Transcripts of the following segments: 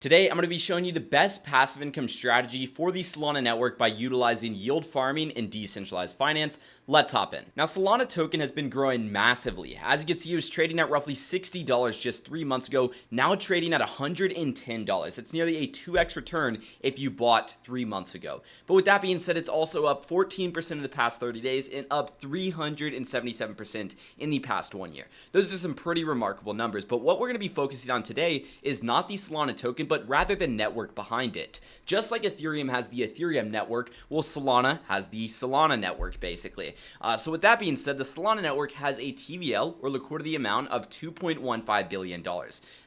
Today, I'm going to be showing you the best passive income strategy for the Solana network by utilizing yield farming and decentralized finance. Let's hop in. Now, Solana token has been growing massively. As you can see, it was trading at roughly $60 just 3 months ago, now trading at $110. That's nearly a 2x return if you bought 3 months ago. But with that being said, it's also up 14% in the past 30 days and up 377% in the past 1 year. Those are some pretty remarkable numbers, but what we're going to be focusing on today is not the Solana token, but rather the network behind it. Just like Ethereum has the Ethereum network, well, Solana has the Solana network, basically. So with that being said, the Solana network has a TVL, or liquidity amount, of $2.15 billion.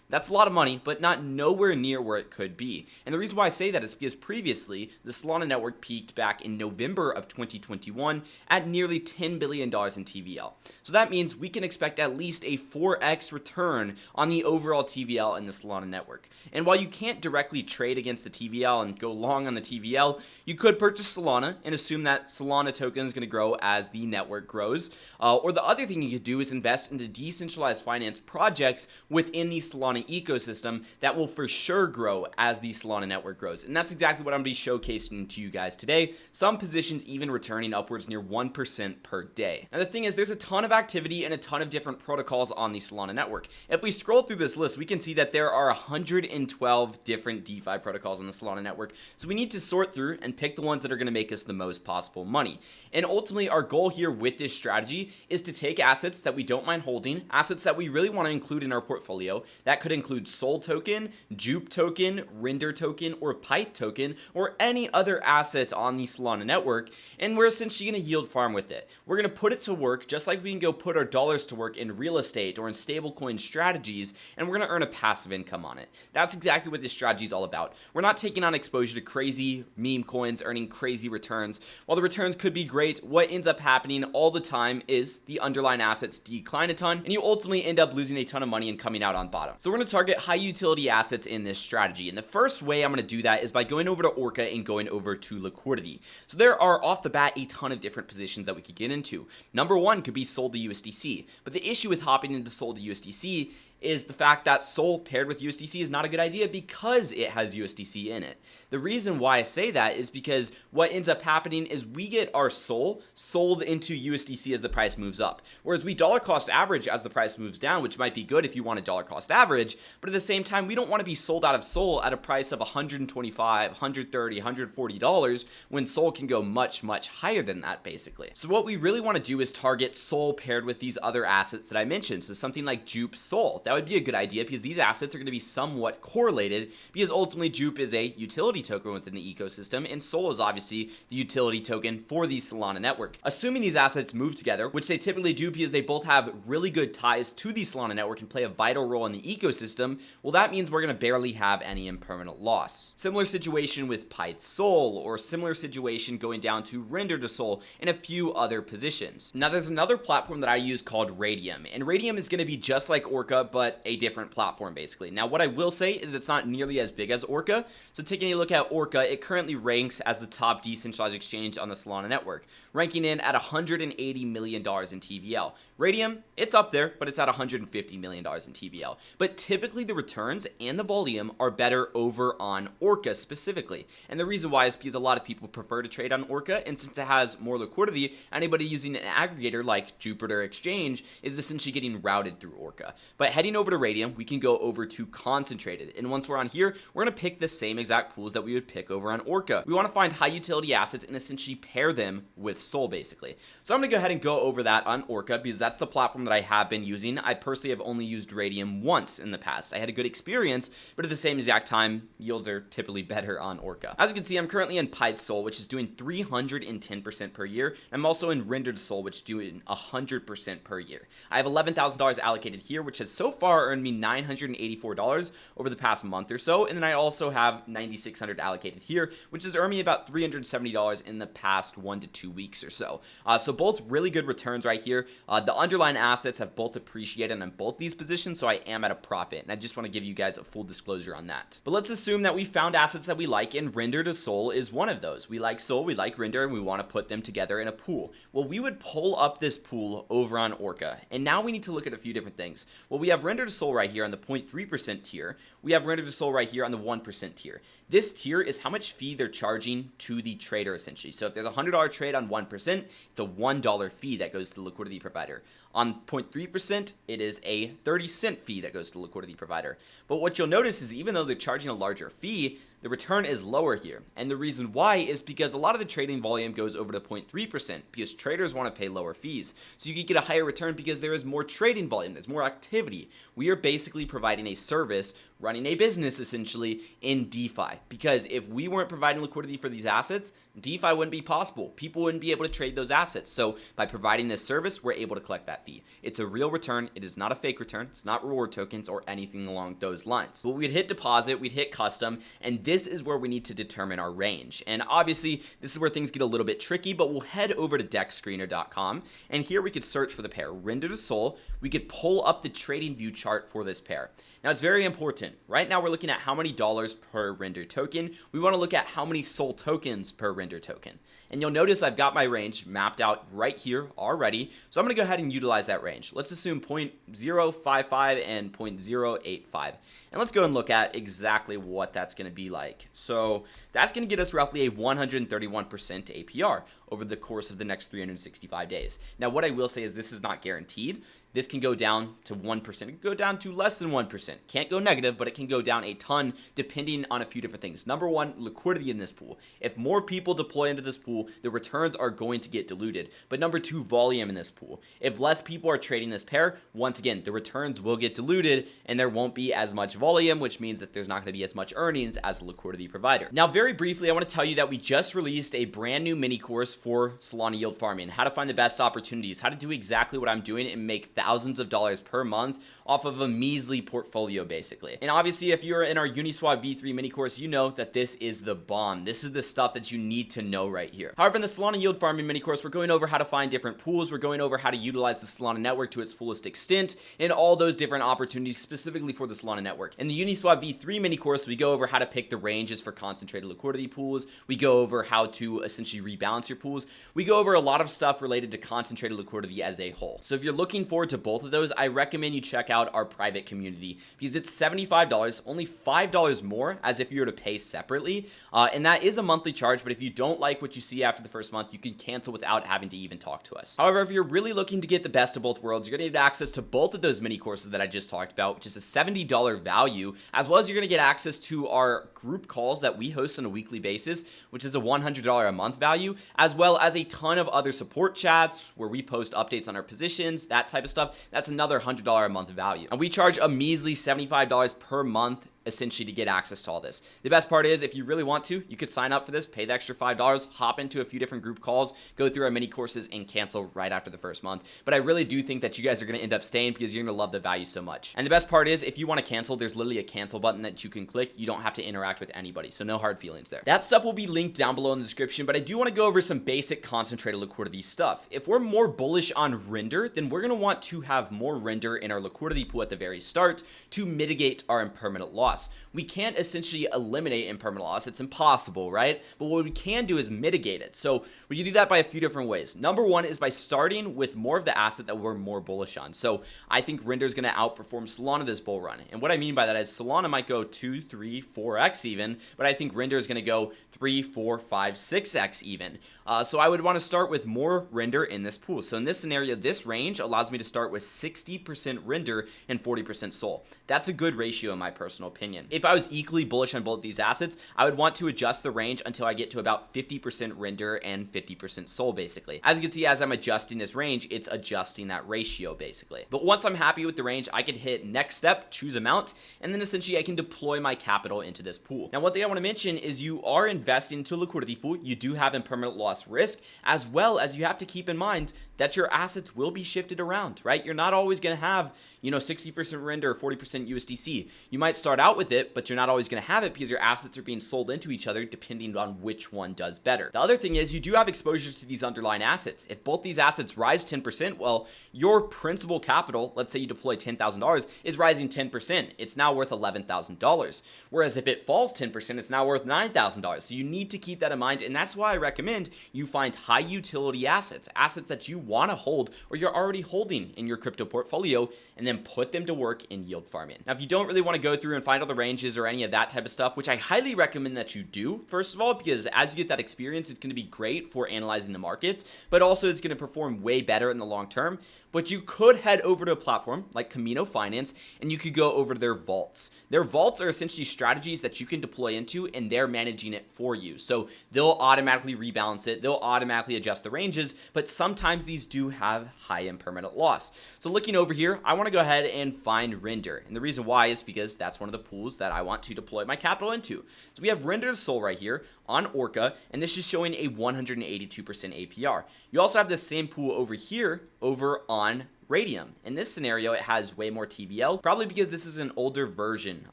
That's a lot of money, but not nowhere near where it could be. And the reason why I say that is because previously, the Solana network peaked back in November of 2021 at nearly $10 billion in TVL. So that means we can expect at least a 4x return on the overall TVL in the Solana network. And while you can't directly trade against the TVL and go long on the TVL, you could purchase Solana and assume that Solana token is going to grow as the network grows. Or the other thing you could do is invest into decentralized finance projects within the Solana ecosystem that will for sure grow as the Solana network grows. And that's exactly what I'm going to be showcasing to you guys today. Some positions even returning upwards near 1% per day. Now the thing is, there's a ton of activity and a ton of different protocols on the Solana network. If we scroll through this list, we can see that there are 112 different DeFi protocols on the Solana network. So we need to sort through and pick the ones that are going to make us the most possible money. And ultimately, our goal here with this strategy is to take assets that we don't mind holding, assets that we really want to include in our portfolio. That could include Sol token, Jupe token, Render token, or Pyth token, or any other asset on the Solana network, and we're essentially going to yield farm with it. We're going to put it to work just like we can go put our dollars to work in real estate or in stablecoin strategies, and we're going to earn a passive income on it. That's exactly what this strategy is all about. We're not taking on exposure to crazy meme coins earning crazy returns. While the returns could be great, what ends up happening all the time is the underlying assets decline a ton, and you ultimately end up losing a ton of money and coming out on bottom. So we're going to target high utility assets in this strategy, and the first way I'm going to do that is by going over to Orca and going over to liquidity. So there are off the bat a ton of different positions that we could get into. Number one could be sold to USDC, but the issue with hopping into sold to USDC is the fact that Sol paired with USDC is not a good idea because it has USDC in it. The reason why I say that is because what ends up happening is we get our Sol sold into USDC as the price moves up, whereas we dollar cost average as the price moves down, which might be good if you want a dollar cost average, but at the same time, we don't want to be sold out of Sol at a price of $125, $130, $140 when Sol can go much, much higher than that, basically. So what we really want to do is target Sol paired with these other assets that I mentioned. So something like Jupe Sol. That would be a good idea because these assets are going to be somewhat correlated because ultimately Jupe is a utility token within the ecosystem and Sol is obviously the utility token for the Solana network. Assuming these assets move together, which they typically do because they both have really good ties to the Solana network and play a vital role in the ecosystem, well, that means we're going to barely have any impermanent loss. Similar situation with Pyth Sol, or similar situation going down to Render to Sol and a few other positions. Now there's another platform that I use called Radium, and Radium is going to be just like Orca, but a different platform basically. Now what I will say is it's not nearly as big as Orca. So taking a look at Orca, it currently ranks as the top decentralized exchange on the Solana network, ranking in at $180 million in TVL. Radium, it's up there, but it's at $150 million in TVL. But typically the returns and the volume are better over on Orca specifically. And the reason why is because a lot of people prefer to trade on Orca, and since it has more liquidity, anybody using an aggregator like Jupiter Exchange is essentially getting routed through Orca. But heading over to Radium, we can go over to Concentrated. And once we're on here, we're going to pick the same exact pools that we would pick over on Orca. We want to find high utility assets and essentially pair them with Sol basically. So I'm going to go ahead and go over that on Orca because that's the platform that I have been using. I personally have only used Radium once in the past. I had a good experience, but at the same exact time, yields are typically better on Orca. As you can see, I'm currently in Pyth Sol, which is doing 310% per year. I'm also in Rendered Sol, which is doing 100% per year. I have $11,000 allocated here, which has so far earned me $984 over the past month or so, and then I also have $9,600 allocated here, which has earned me about $370 in the past 1 to 2 weeks or so. So both really good returns right here. The underlying assets have both appreciated on both these positions, so I am at a profit, and I just want to give you guys a full disclosure on that. But let's assume that we found assets that we like, and Render to Sol is one of those. We like Sol, we like Render, and we want to put them together in a pool. Well, we would pull up this pool over on Orca, and now we need to look at a few different things. Well, we have have render to SOL right here on the 0.3% tier. We have render to SOL right here on the 1% tier. This tier is how much fee they're charging to the trader essentially. So if there's a $100 trade on 1%, it's a $1 fee that goes to the liquidity provider. On 0.3%, it is a 30-cent fee that goes to the liquidity provider. But what you'll notice is even though they're charging a larger fee, the return is lower here. And the reason why is because a lot of the trading volume goes over to 0.3% because traders want to pay lower fees. So you can get a higher return because there is more trading volume, there's more activity. We are basically providing a service, running a business essentially in DeFi. Because if we weren't providing liquidity for these assets, DeFi wouldn't be possible. People wouldn't be able to trade those assets. So by providing this service, we're able to collect that fee. It's a real return. It is not a fake return. It's not reward tokens or anything along those lines. But we'd hit deposit, we'd hit custom, and this is where we need to determine our range. And obviously, this is where things get a little bit tricky, but we'll head over to dexscreener.com, and here we could search for the pair render to SOL. We could pull up the trading view chart for this pair. Now, it's very important. Right now, we're looking at how many dollars per render token. We want to look at how many SOL tokens per render token. And you'll notice I've got my range mapped out right here already. So I'm going to go ahead and utilize that range. Let's assume 0.055 and 0.085. And let's go and look at exactly what that's going to be like. So that's going to get us roughly a 131% APR over the course of the next 365 days. Now, what I will say is this is not guaranteed. This can go down to 1%. It can go down to less than 1%. Can't go negative, but it can go down a ton depending on a few different things. Number one, liquidity in this pool. If more people deploy into this pool, the returns are going to get diluted. But number two, volume in this pool. If less people are trading this pair, once again, the returns will get diluted and there won't be as much volume, which means that there's not going to be as much earnings as a liquidity provider. Now, very briefly, I want to tell you that we just released a brand new mini course for Solana yield farming, how to find the best opportunities, how to do exactly what I'm doing and make thousands of dollars per month off of a measly portfolio basically. And obviously if you're in our Uniswap V3 mini course, you know that this is the bomb. This is the stuff that you need to know right here. However, in the Solana yield farming mini course, we're going over how to find different pools. We're going over how to utilize the Solana network to its fullest extent and all those different opportunities specifically for the Solana network. In the Uniswap V3 mini course, we go over how to pick the ranges for concentrated liquidity pools. We go over how to essentially rebalance your pools. We go over a lot of stuff related to concentrated liquidity as a whole. So if you're looking forward to both of those, I recommend you check out our private community because it's $75, only $5 more as if you were to pay separately. And that is a monthly charge, but if you don't like what you see after the first month, you can cancel without having to even talk to us. However, if you're really looking to get the best of both worlds, you're going to get access to both of those mini courses that I just talked about, which is a $70 value, as well as you're going to get access to our group calls that we host on a weekly basis, which is a $100 a month value, as well as a ton of other support chats where we post updates on our positions, that type of stuff. That's another $100 a month value. And we charge a measly $75 per month essentially to get access to all this. The best part is if you really want to, you could sign up for this, pay the extra $5, hop into a few different group calls, go through our mini courses and cancel right after the first month. But I really do think that you guys are going to end up staying because you're going to love the value so much. And the best part is if you want to cancel, there's literally a cancel button that you can click. You don't have to interact with anybody. So no hard feelings there. That stuff will be linked down below in the description, but I do want to go over some basic concentrated liquidity stuff. If we're more bullish on render, then we're going to want to have more render in our liquidity pool at the very start to mitigate our impermanent loss. We can't essentially eliminate impermanent loss. It's impossible, right? But what we can do is mitigate it. So we can do that by a few different ways. Number one is by starting with more of the asset that we're more bullish on. So I think render is going to outperform Solana this bull run. And what I mean by that is Solana might go 2, 3, 4x even, but I think render is going to go 3, 4, 5, 6x even. So I would want to start with more render in this pool. So in this scenario, this range allows me to start with 60% render and 40% SOL. That's a good ratio in my personal opinion. If I was equally bullish on both these assets, I would want to adjust the range until I get to about 50% render and 50% SOL basically. As you can see, as I'm adjusting this range, it's adjusting that ratio basically. But once I'm happy with the range, I can hit next step, choose amount, and then essentially I can deploy my capital into this pool. Now, one thing I want to mention is you are investing into a liquidity pool. You do have impermanent loss risk, as well as you have to keep in mind that your assets will be shifted around, right? You're not always going to have, 60% render or 40% USDC. You might start out out with it, but you're not always going to have it because your assets are being sold into each other depending on which one does better. The other thing is you do have exposures to these underlying assets. If both these assets rise 10%, well, your principal capital, let's say you deploy $10,000, is rising 10%. It's now worth $11,000. Whereas if it falls 10%, it's now worth $9,000. So you need to keep that in mind, and that's why I recommend you find high utility assets that you want to hold or you're already holding in your crypto portfolio, and then put them to work in yield farming. Now, if you don't really want to go through and find all the ranges or any of that type of stuff, which I highly recommend that you do, first of all, because as you get that experience, it's going to be great for analyzing the markets, but also it's going to perform way better in the long term. But you could head over to a platform like Camino Finance, and you could go over to their vaults. Their vaults are essentially strategies that you can deploy into, and they're managing it for you. So they'll automatically rebalance it. They'll automatically adjust the ranges, but sometimes these do have high impermanent loss. So looking over here, I want to go ahead and find Render. And the reason why is because that's one of the pools that I want to deploy my capital into. So we have Render Sol right here on Orca, and this is showing a 182% APR. You also have the same pool over here over on Radium. In this scenario, it has way more TVL, probably because this is an older version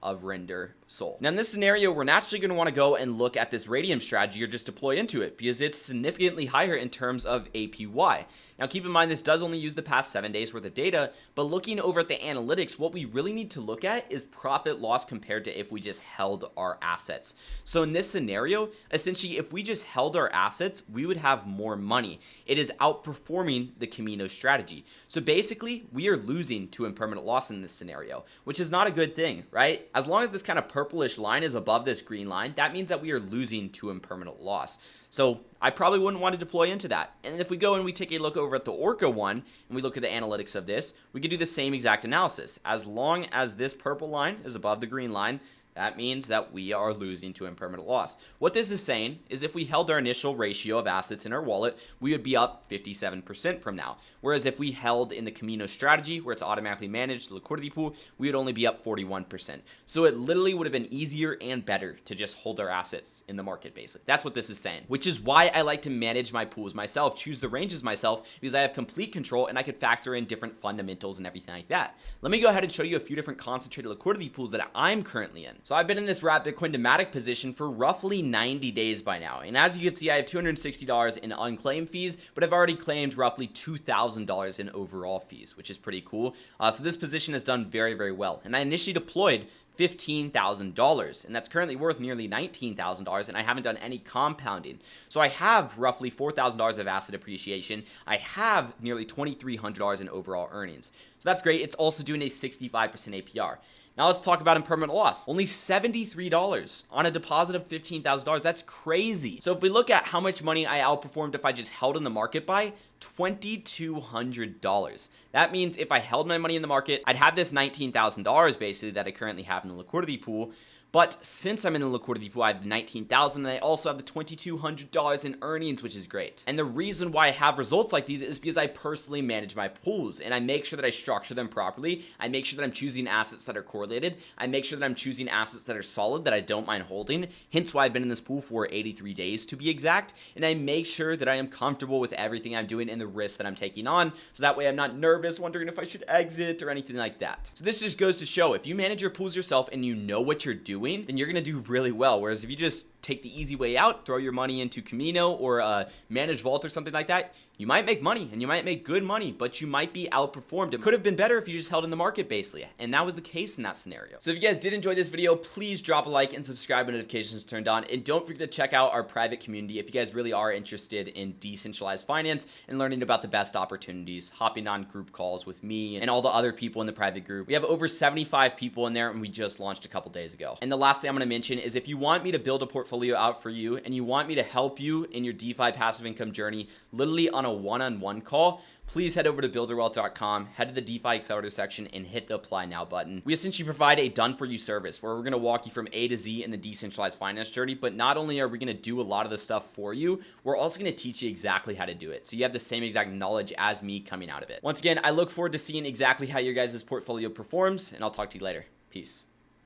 of Render Sol. Now in this scenario, we're naturally going to want to go and look at this Radium strategy or just deploy into it because it's significantly higher in terms of APY. Now keep in mind, this does only use the past 7 days worth of data, but looking over at the analytics, what we really need to look at is profit loss compared to if we just held our assets. So in this scenario, essentially, if we just held our assets, we would have more money. It is outperforming the Camino strategy. So basically, we are losing to impermanent loss in this scenario, which is not a good thing, right? As long as this kind of purplish line is above this green line, that means that we are losing to impermanent loss. So I probably wouldn't want to deploy into that. And if we go and we take a look over at the Orca one, and we look at the analytics of this, we could do the same exact analysis. As long as this purple line is above the green line, that means that we are losing to impermanent loss. What this is saying is if we held our initial ratio of assets in our wallet, we would be up 57% from now. Whereas if we held in the Camino strategy, where it's automatically managed, the liquidity pool, we would only be up 41%. So it literally would have been easier and better to just hold our assets in the market, basically. That's what this is saying, which is why I like to manage my pools myself, choose the ranges myself, because I have complete control and I could factor in different fundamentals and everything like that. Let me go ahead and show you a few different concentrated liquidity pools that I'm currently in. So I've been in this wrap Bitcoin Dematic position for roughly 90 days by now. And as you can see, I have $260 in unclaimed fees, but I've already claimed roughly $2,000 in overall fees, which is pretty cool. So this position has done very, very well. And I initially deployed $15,000, and that's currently worth nearly $19,000, and I haven't done any compounding. So I have roughly $4,000 of asset appreciation. I have nearly $2,300 in overall earnings. So that's great. It's also doing a 65% APR. Now let's talk about impermanent loss. Only $73 on a deposit of $15,000. That's crazy. So if we look at how much money I outperformed if I just held in the market by, $2,200. That means if I held my money in the market, I'd have this $19,000 basically that I currently have in the liquidity pool. But since I'm in the liquidity pool, I have the $19,000, and I also have the $2,200 in earnings, which is great. And the reason why I have results like these is because I personally manage my pools, and I make sure that I structure them properly. I make sure that I'm choosing assets that are correlated. I make sure that I'm choosing assets that are solid, that I don't mind holding. Hence why I've been in this pool for 83 days to be exact. And I make sure that I am comfortable with everything I'm doing and the risks that I'm taking on. So that way I'm not nervous, wondering if I should exit or anything like that. So this just goes to show, if you manage your pools yourself and you know what you're doing, then you're going to do really well. Whereas if you just take the easy way out, throw your money into Camino or managed vault or something like that, you might make money and you might make good money, but you might be outperformed. It could have been better if you just held in the market basically. And that was the case in that scenario. So if you guys did enjoy this video, please drop a like and subscribe when notifications turned on. And don't forget to check out our private community if you guys really are interested in decentralized finance and learning about the best opportunities, hopping on group calls with me and all the other people in the private group. We have over 75 people in there and we just launched a couple days ago. And the last thing I'm going to mention is if you want me to build a portfolio out for you and you want me to help you in your DeFi passive income journey, literally on a one-on-one call, please head over to builderwealth.com, head to the DeFi Accelerator section, and hit the Apply Now button. We essentially provide a done-for-you service where we're going to walk you from A to Z in the decentralized finance journey, but not only are we going to do a lot of the stuff for you, we're also going to teach you exactly how to do it. So you have the same exact knowledge as me coming out of it. Once again, I look forward to seeing exactly how your guys' portfolio performs, and I'll talk to you later. Peace.